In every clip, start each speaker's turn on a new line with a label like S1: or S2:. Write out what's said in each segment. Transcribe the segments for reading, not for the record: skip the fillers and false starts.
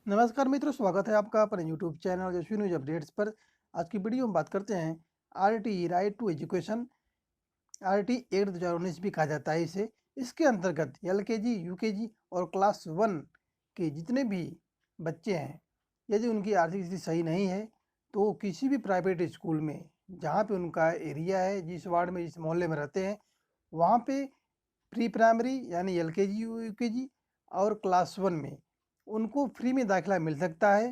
S1: नमस्कार मित्रों, स्वागत है आपका अपने YouTube channel Yashvi news updates पर। आज की वीडियो में बात करते हैं RT right to education. RT act 2019 भी कहा जाता है इसे। इसके अंतर्गत एलकेजी, यूकेजी और क्लास 1 के जितने भी बच्चे हैं, यदि उनकी आर्थिक स्थिति सही नहीं है तो किसी भी प्राइवेट स्कूल में जहाँ पे उनका एरिया है, जिस वार्ड में, जिस मोहल्ले में रहते हैं, वहाँ पे प्री प्राइमरी यानी एलकेजी, यूकेजी और क्लास 1 में उनको फ्री में दाखिला मिल सकता है।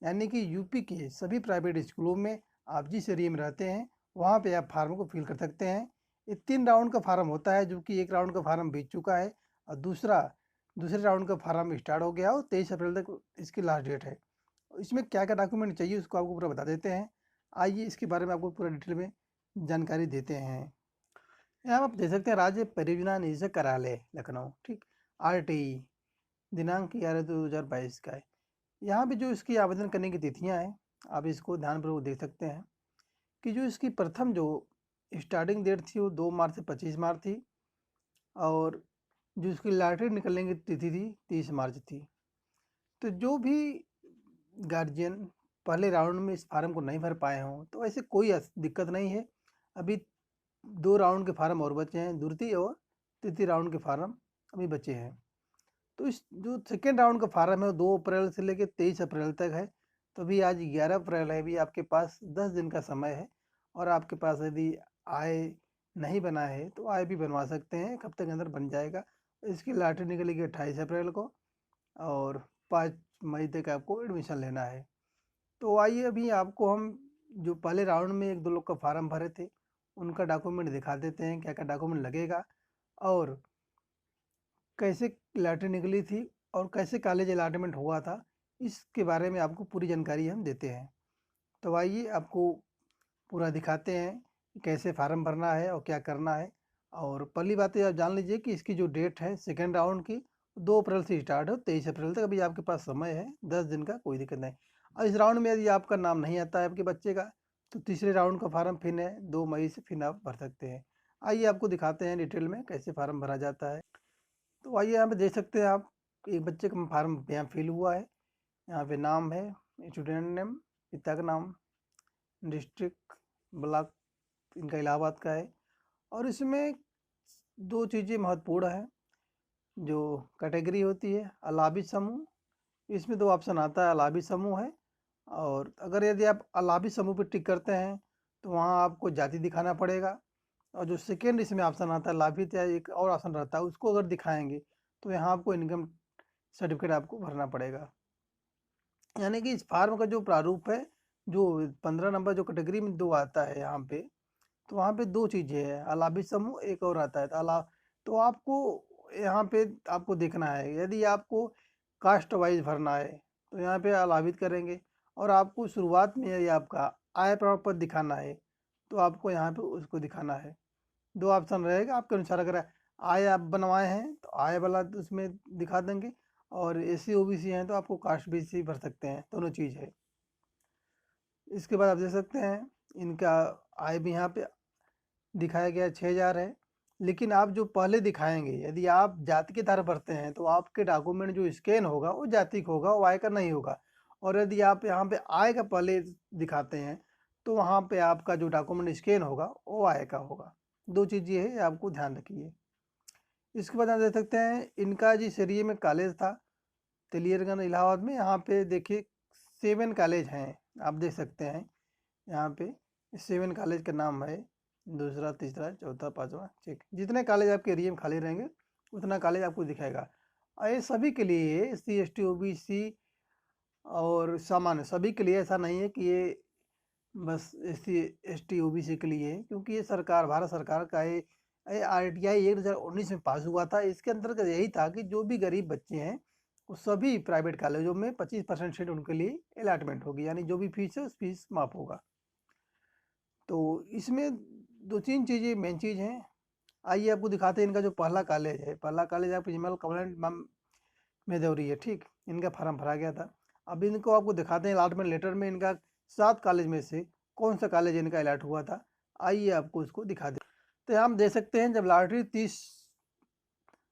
S1: यानी कि यूपी के सभी प्राइवेट स्कूलों में आप जिस एरिया में रहते हैं वहाँ पे आप फार्म को फिल कर सकते हैं। ये 3 राउंड का फार्म होता है, जो कि एक राउंड का फार्म बीत चुका है और दूसरे राउंड का फार्म स्टार्ट हो गया और 23 अप्रैल तक इसकी लास्ट डेट है। इसमें क्या क्या डॉक्यूमेंट चाहिए उसको आपको पूरा बता देते हैं। आइए इसके बारे में आपको पूरा डिटेल में जानकारी देते हैं। यहाँ आप देख सकते हैं राज्य परियोजना निदेशक कार्यालय लखनऊ, ठीक, आरटीई, दिनांक 11/2/2022 का है। यहाँ पे जो इसकी आवेदन करने की तिथियाँ हैं, आप इसको ध्यानपूर्वक देख सकते हैं कि जो इसकी प्रथम जो स्टार्टिंग डेट थी वो 2 मार्च से 25 मार्च थी और जो इसकी लॉटरी निकलने की तिथि थी 30 मार्च थी। तो जो भी गार्जियन पहले राउंड में इस फार्म को नहीं भर पाए हों तो ऐसे कोई दिक्कत नहीं है। अभी 2 राउंड के फार्म और बचे हैं, द्वितीय और तृतीय राउंड के फार्म अभी बचे हैं। तो इस जो सेकेंड राउंड का फार्म है वो 2 अप्रैल से लेकर 23 अप्रैल तक है। तो अभी आज 11 अप्रैल है, अभी आपके पास 10 दिन का समय है और आपके पास यदि आय नहीं बना है तो आय भी बनवा सकते हैं, एक हफ्ते के अंदर बन जाएगा। इसकी लॉटरी निकलेगी 28 अप्रैल को और 5 मई तक आपको एडमिशन लेना है। तो आइए अभी आपको हम जो पहले राउंड में 1-2 लोग का फार्म भरे थे उनका डॉक्यूमेंट दिखा देते हैं, क्या क्या डॉक्यूमेंट लगेगा और कैसे लॉटरी निकली थी और कैसे कॉलेज अलॉटमेंट हुआ था। इसके बारे में आपको पूरी जानकारी हम देते हैं। तो आइए आपको पूरा दिखाते हैं कि कैसे फार्म भरना है और क्या करना है। और पहली बात ये आप जान लीजिए कि इसकी जो डेट है सेकेंड राउंड की 2 अप्रैल से स्टार्ट हो 23 अप्रैल तक, अभी आपके पास समय है 10 दिन का, कोई दिक्कत नहीं। और इस राउंड में यदि आपका नाम नहीं आता है आपके बच्चे का तो तीसरे राउंड का फार्म फिर है 2 मई से फिर आप भर सकते हैं। आइए आपको दिखाते हैं डिटेल में कैसे फार्म भरा जाता है। तो आइए यहाँ पे देख सकते हैं आप, एक बच्चे का फार्म यहाँ फिल हुआ है। यहाँ पे नाम है, स्टूडेंट नेम, पिता का नाम, डिस्ट्रिक्ट, ब्लॉक इनका इलाहाबाद का है। और इसमें 2 चीज़ें महत्वपूर्ण हैं। जो कैटेगरी होती है अलावी समूह, इसमें 2 ऑप्शन आता है, अलावी समूह है। और अगर यदि आप अलावी समूह पर टिक करते हैं तो वहाँ आपको जाति दिखाना पड़ेगा। और जो सेकेंड इसमें ऑप्शन आता है लाभित, या एक और ऑप्शन रहता है, उसको अगर दिखाएंगे तो यहाँ आपको इनकम सर्टिफिकेट आपको भरना पड़ेगा। यानी कि इस फार्म का जो प्रारूप है, जो 15 नंबर जो कैटेगरी में 2 आता है यहाँ पे, तो वहाँ पे 2 चीज़ें हैं, अलाभी समूह एक और आता है तो तो आपको यहाँ पे आपको देखना है। यदि आपको कास्ट वाइज भरना है तो यहाँ पे अलाभित करेंगे और आपको शुरुआत में यदि आपका आय प्रमाण पत्र दिखाना है तो आपको यहाँ पे उसको दिखाना है। 2 ऑप्शन रहेगा आपके अनुसार, अगर आय आप बनवाए हैं तो आय वाला उसमें दिखा देंगे और एससी ओबीसी हैं तो आपको कास्ट बेसिस भी भर सकते हैं, दोनों चीज़ है। इसके बाद आप देख सकते हैं इनका आय भी यहाँ पे दिखाया गया 6,000 है। लेकिन आप जो पहले दिखाएंगे, यदि आप जाति के आधार पर भरते हैं तो आपके डॉक्यूमेंट जो स्कैन होगा वो जाति का होगा, वो आय का नहीं होगा। और यदि आप यहाँ पे आय का पहले दिखाते हैं तो वहाँ पे आपका जो डॉक्यूमेंट स्कैन होगा वो आय का होगा। 2 चीज़ ये है, आपको ध्यान रखिए। इसके बाद आप देख सकते हैं इनका जिस एरिए में कॉलेज था तेलियरगंज इलाहाबाद में, यहाँ पे देखिए 7 कॉलेज हैं, आप देख सकते हैं यहाँ पे 7 कॉलेज का नाम है, दूसरा, तीसरा, चौथा, पाँचवा, ठीक, जितने कॉलेज आपके एरिया में खाली रहेंगे उतना कॉलेज आपको दिखाएगा। और ये सभी के लिए है, S C S T O B C और सामान्य सभी के लिए, ऐसा नहीं है कि ये बस S C S T O B C के लिए है, क्योंकि ये सरकार, भारत सरकार का ये आर टी आई 2019 में पास हुआ था। इसके अंतर्गत यही था कि जो भी गरीब बच्चे हैं वो सभी प्राइवेट कॉलेजों में 25% सीट उनके लिए अलॉटमेंट होगी, यानी जो भी फीस है उस फीस माफ़ होगा। तो इसमें 2-3 चीज़ें मेन चीज़ हैं। आइए आपको दिखाते हैं इनका जो पहला कॉलेज है। पहला कॉलेज आपको जमल कॉलेज मेदौरी है, ठीक, इनका फार्म भरा गया था। अब इनको आपको दिखाते हैं अलॉटमेंट लेटर में इनका 7 कॉलेज में से कौन सा कॉलेज इनका अलॉट हुआ था। आइए आपको उसको दिखा दें। तो हम देख सकते हैं जब लॉटरी 30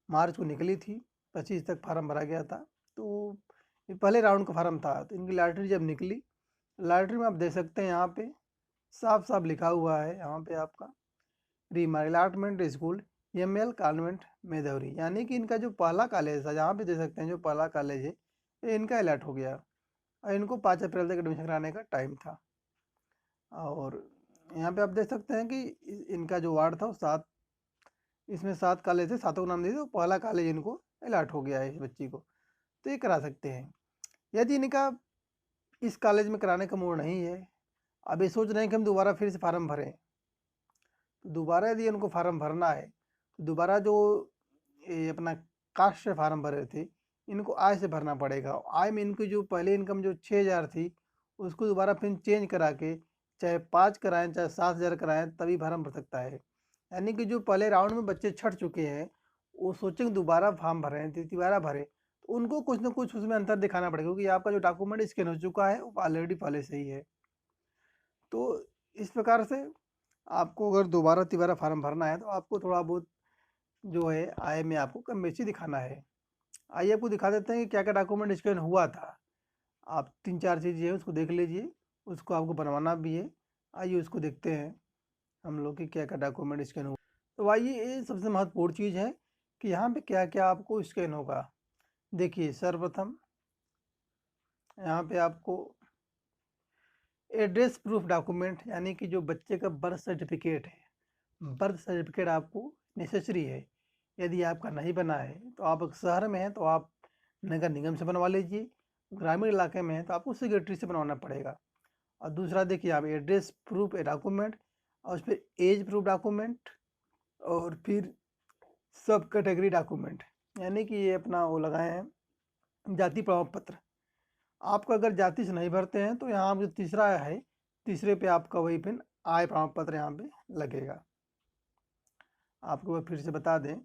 S1: मार्च को निकली थी, 25 तक फार्म भरा गया था। तो ये पहले राउंड का फार्म था। तो इनकी लॉटरी जब निकली, लॉटरी में आप देख सकते हैं यहाँ पे साफ साफ लिखा हुआ है, यहाँ पे आपका Reema allotment school ML convent Medhauri, यानी कि इनका जो पहला कॉलेज था, यहाँ पे देख सकते हैं जो पहला कॉलेज है ये इनका अलॉट हो गया और इनको 5 अप्रैल तक एडमिशन कराने का टाइम था। और यहाँ पे आप देख सकते हैं कि इनका जो वार्ड था वो 7, इसमें 7 कॉलेज थे, 7 को नाम दिए, तो पहला कॉलेज इनको अलॉट हो गया है इस बच्ची को, तो ये करा सकते हैं। यदि इनका इस कॉलेज में कराने का मूड नहीं है, अब ये सोच रहे हैं कि हम दोबारा फिर से फार्म भरें, तो दोबारा यदि उनको फार्म भरना है तो दोबारा जो ये अपना कास्ट से फार्म भरे थे इनको आय से भरना पड़ेगा। आय में इनकी जो पहले इनकम जो 6,000 थी उसको दोबारा फिर चेंज करा के चाहे 5 कराएं चाहे 7,000 कराएं तभी फार्म भर सकता है। यानी कि जो पहले राउंड में बच्चे छट चुके हैं वो सोचेंगे दोबारा फॉर्म भरें, दोबारा भरें, तो उनको कुछ ना कुछ उसमें अंतर दिखाना पड़ेगा, क्योंकि आपका जो डॉक्यूमेंट स्कैन हो चुका है वो ऑलरेडी पहले से ही है। तो इस प्रकार से आपको अगर दोबारा तिबारा फार्म भरना है तो आपको थोड़ा बहुत जो है आय में आपको कम बेसी दिखाना है। आइए आपको दिखा देते हैं कि क्या क्या डॉक्यूमेंट स्कैन हुआ था। आप 3-4 चीज़ें हैं उसको देख लीजिए, उसको आपको बनवाना भी है। आइए उसको देखते हैं हम लोग कि क्या क्या डॉक्यूमेंट स्कैन हुआ। तो आइए ये सबसे महत्वपूर्ण चीज़ है कि यहाँ पे क्या क्या आपको स्कैन होगा। देखिए सर्वप्रथम यहाँ पे आपको एड्रेस प्रूफ डॉक्यूमेंट, यानी कि जो बच्चे का बर्थ सर्टिफिकेट है, बर्थ सर्टिफिकेट आपको नेसेसरी है। यदि आपका नहीं बना है तो आप शहर में हैं तो आप नगर निगम से बनवा लीजिए, ग्रामीण इलाके में है तो आपको सेक्रेटरी से बनवाना पड़ेगा। और दूसरा देखिए आप एड्रेस प्रूफ ए डॉक्यूमेंट और उस पर एज प्रूफ डॉक्यूमेंट और फिर सब कैटेगरी डॉक्यूमेंट, यानी कि ये अपना वो लगाए हैं जाति प्रमाण पत्र। आपका अगर जाति से नहीं भरते हैं तो यहाँ जो तीसरा है, तीसरे पे आपका वही फिर आय प्रमाण पत्र यहाँ पे लगेगा। आपको मैं फिर से बता दें,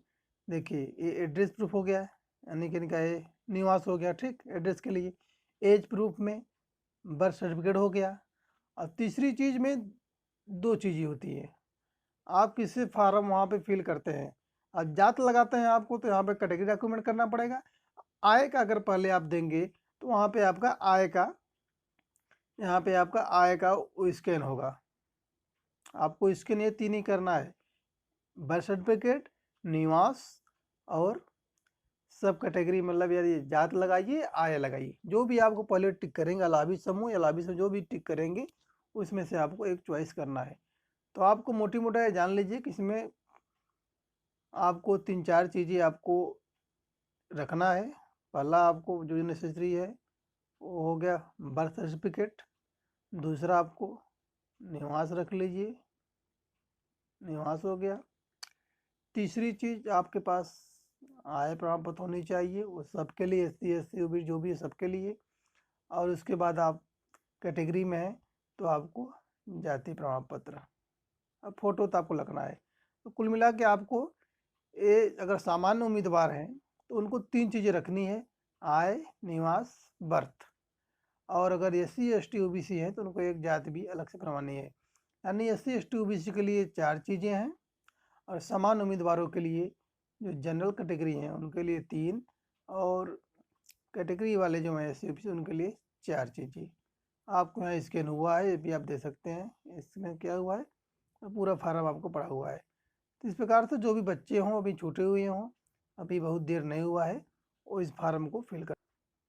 S1: देखिए ये एड्रेस प्रूफ हो गया है, यानी कि इनका ये निवास हो गया, ठीक, एड्रेस के लिए। एज प्रूफ में बर्थ सर्टिफिकेट हो गया। और तीसरी चीज़ में 2 चीज़ें होती है, आप किसी फार्म वहाँ पे फिल करते हैं और जात लगाते हैं आपको तो यहाँ पे कैटेगरी डॉक्यूमेंट करना पड़ेगा। आय का अगर पहले आप देंगे तो वहाँ पे आपका आय का, यहाँ पे आपका आय का स्कैन होगा। आपको स्कैन ये 3 ही करना है, बर्थ सर्टिफिकेट, निवास और सब कैटेगरी, मतलब यदि जात लगाइए आय लगाइए, जो भी आपको पहले टिक करेंगे अलावी समूह या अलावी से जो भी टिक करेंगे उसमें से आपको एक चॉइस करना है। तो आपको मोटी मोटा जान लीजिए कि इसमें आपको 3-4 चीज़ें आपको रखना है। पहला आपको जो नेसेसरी है वो हो गया बर्थ सर्टिफिकेट, दूसरा आपको निवास रख लीजिए, निवास हो गया। तीसरी चीज़ आपके पास आय प्रमाण पत्र होनी चाहिए, वो सबके लिए, SC SC OBC जो भी है सबके लिए। और उसके बाद आप कैटेगरी में हैं तो आपको जाति प्रमाण पत्र, अब फोटो तो आपको लगना है। तो कुल मिला के आपको ये अगर सामान्य उम्मीदवार हैं तो उनको 3 चीज़ें रखनी है, आय, निवास, बर्थ। और अगर SC ST OBC हैं तो उनको एक जाति भी अलग से बनवानी है। यानी SC ST OBC के लिए 4 चीज़ें हैं और समान उम्मीदवारों के लिए जो जनरल कैटेगरी हैं उनके लिए 3 और कैटेगरी वाले जो हैं SC OBC उनके लिए 4 चीज़ें। आपको यहाँ स्कैन हुआ है, ये भी आप दे सकते हैं, इसमें क्या हुआ है तो पूरा फार्म आपको पड़ा हुआ है। तो इस प्रकार से जो भी बच्चे हों अभी छूटे हुए हों, अभी बहुत देर नहीं हुआ है, वो इस फार्म को फिल कर।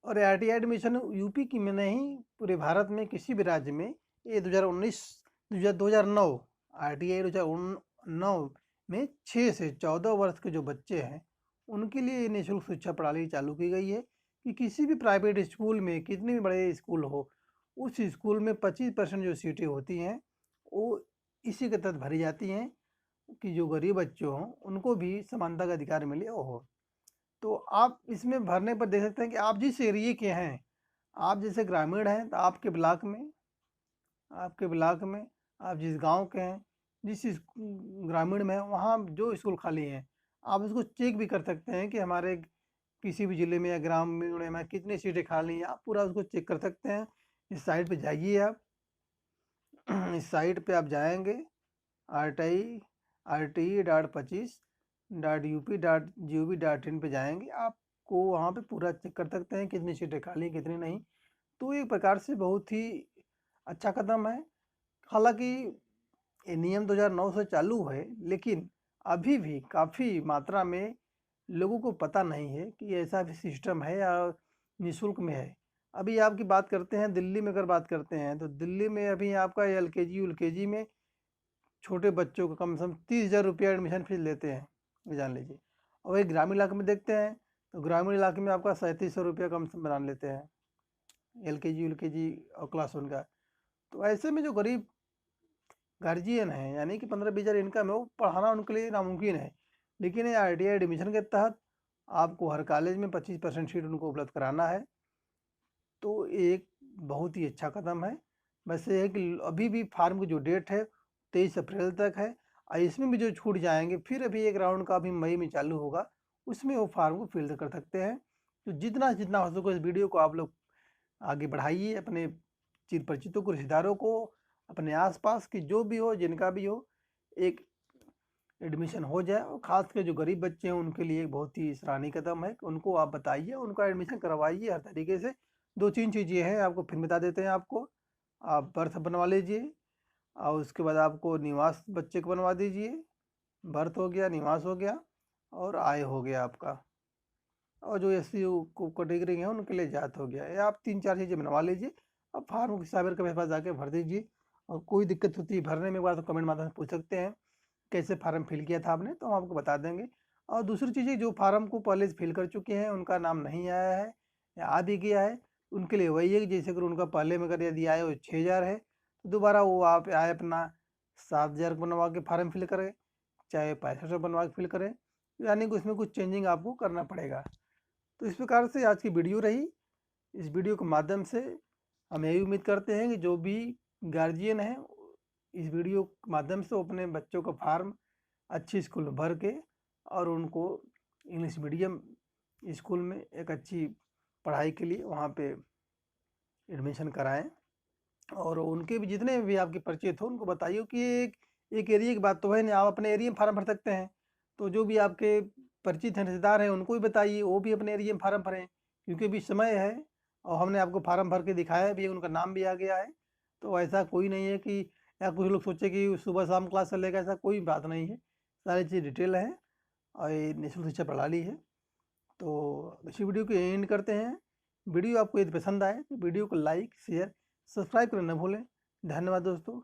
S1: और RTI एडमिशन यूपी की में नहीं, पूरे भारत में किसी भी राज्य में ये 2019 2009 RTI 2009 में 6 से 14 वर्ष के जो बच्चे हैं उनके लिए ये निःशुल्क शिक्षा प्रणाली चालू की गई है कि किसी भी प्राइवेट स्कूल में, कितने भी बड़े स्कूल हो, उस स्कूल में 25% जो सीटें होती हैं वो इसी के तहत भरी जाती हैं कि जो गरीब बच्चे हों उनको भी समानता का अधिकार मिले वो हो। तो आप इसमें भरने पर देख सकते हैं कि आप जिस एरिए के हैं, आप जैसे ग्रामीण हैं तो आपके ब्लॉक में, आपके ब्लॉक में आप जिस गांव के हैं, जिस ग्रामीण में वहाँ जो स्कूल खाली हैं आप उसको चेक भी कर सकते हैं कि हमारे किसी भी ज़िले में या ग्रामीण में कितनी सीटें खाली हैं, आप पूरा उसको चेक कर सकते हैं। इस साइट पे जाइए आप इस साइट पे आप जाएंगे RTI.25.UP.gov.in पे जाएंगे, आप को वहाँ पे पूरा चेक कर सकते हैं कितनी सीटें खाली कितनी नहीं। तो एक प्रकार से बहुत ही अच्छा कदम है। हालांकि ये नियम 2009 से चालू है, लेकिन अभी भी काफ़ी मात्रा में लोगों को पता नहीं है कि ऐसा भी सिस्टम है या निःशुल्क में है। अभी आपकी बात करते हैं दिल्ली में, अगर बात करते हैं तो दिल्ली में अभी आपका एलकेजी यूकेजी में छोटे बच्चों को कम से कम 30,000 रुपया एडमिशन फीस लेते हैं, ये जान लीजिए। और वही ग्रामीण इलाके में देखते हैं तो ग्रामीण इलाके में आपका 3700 रुपया कम से कम बना लेते हैं एलकेजी यूकेजी और क्लास 1 का। तो ऐसे में जो गरीब गार्जियन है, यानी कि 15-20 हज़ार इनकम है, वो पढ़ाना उनके लिए नामुमकिन है। लेकिन ये आरटीआई एडमिशन के तहत आपको हर कॉलेज में 25% सीट उनको उपलब्ध कराना है। तो एक बहुत ही अच्छा कदम है। बस ये है कि अभी भी फार्म की जो डेट है 23 अप्रैल तक है, और इसमें भी जो छूट जाएंगे फिर अभी एक राउंड का अभी मई में चालू होगा, उसमें वो फार्म को फिल कर सकते हैं। तो जितना जितना हो सके इस वीडियो को आप लोग आगे बढ़ाइए, अपने चिर परिचितों को, रिश्तेदारों को, अपने आसपास की जो भी हो, जिनका भी हो, एक एडमिशन हो जाए। और खासकर जो गरीब बच्चे हैं उनके लिए एक बहुत ही सराहनीय कदम है। उनको आप बताइए, उनका एडमिशन करवाइए हर तरीके से। 2-3 चीज़ें हैं, आपको फिर बता देते हैं आपको। आप बर्थ बनवा लीजिए, और उसके बाद आपको निवास बच्चे को बनवा दीजिए। बर्थ हो गया, निवास हो गया, और आय हो गया आपका। और जो एससी को कैटेगरी है उनके लिए जात हो गया। ये आप 3-4 चीज़ें बनवा लीजिए। अब फार्म साइबर के पास जाके भर दीजिए। और कोई दिक्कत होती है भरने में, एक बार तो कमेंट माध्यम से पूछ सकते हैं कैसे फार्म फिल किया था आपने, तो हम आपको बता देंगे। और दूसरी चीज़ें, जो फार्म को पहले से फिल कर चुके हैं, उनका नाम नहीं आया है या आ भी गया है, उनके लिए वही है कि जैसे अगर उनका पहले में अगर यदि आए वो 6,000 है, तो दोबारा वो आप आए अपना 7,000 बनवा के फार्म फिल करें, चाहे 6500 बनवा के फिल करें, यानी कि उसमें कुछ चेंजिंग आपको करना पड़ेगा। तो इस प्रकार से आज की वीडियो रही। इस वीडियो के माध्यम से हम यही उम्मीद करते हैं कि जो भी गार्जियन है, इस वीडियो के माध्यम से वो अपने बच्चों का फार्म अच्छी स्कूल में भर के और उनको इंग्लिश मीडियम स्कूल में एक अच्छी पढ़ाई के लिए वहाँ पे एडमिशन कराएं। और उनके भी जितने भी आपके परिचित हो उनको बताइए कि एक एरिया की बात तो है नहीं, आप अपने एरिया में फार्म भर सकते हैं। तो जो भी आपके परिचित हैं, रिश्तेदार हैं, उनको भी बताइए, वो भी अपने एरिया में फार्म भरें, क्योंकि अभी समय है। और हमने आपको फार्म भर के दिखाया भी, उनका नाम भी आ गया है। तो ऐसा कोई नहीं है कि, या कुछ लोग सोचे कि सुबह शाम क्लास चलेगा, ऐसा कोई बात नहीं है। सारी चीज़ डिटेल है और ये निःशुल्क शिक्षा प्रणाली है। तो इसी वीडियो को एंड करते हैं। वीडियो आपको यदि पसंद आए तो वीडियो को लाइक शेयर सब्सक्राइब करना न भूलें। धन्यवाद दोस्तों।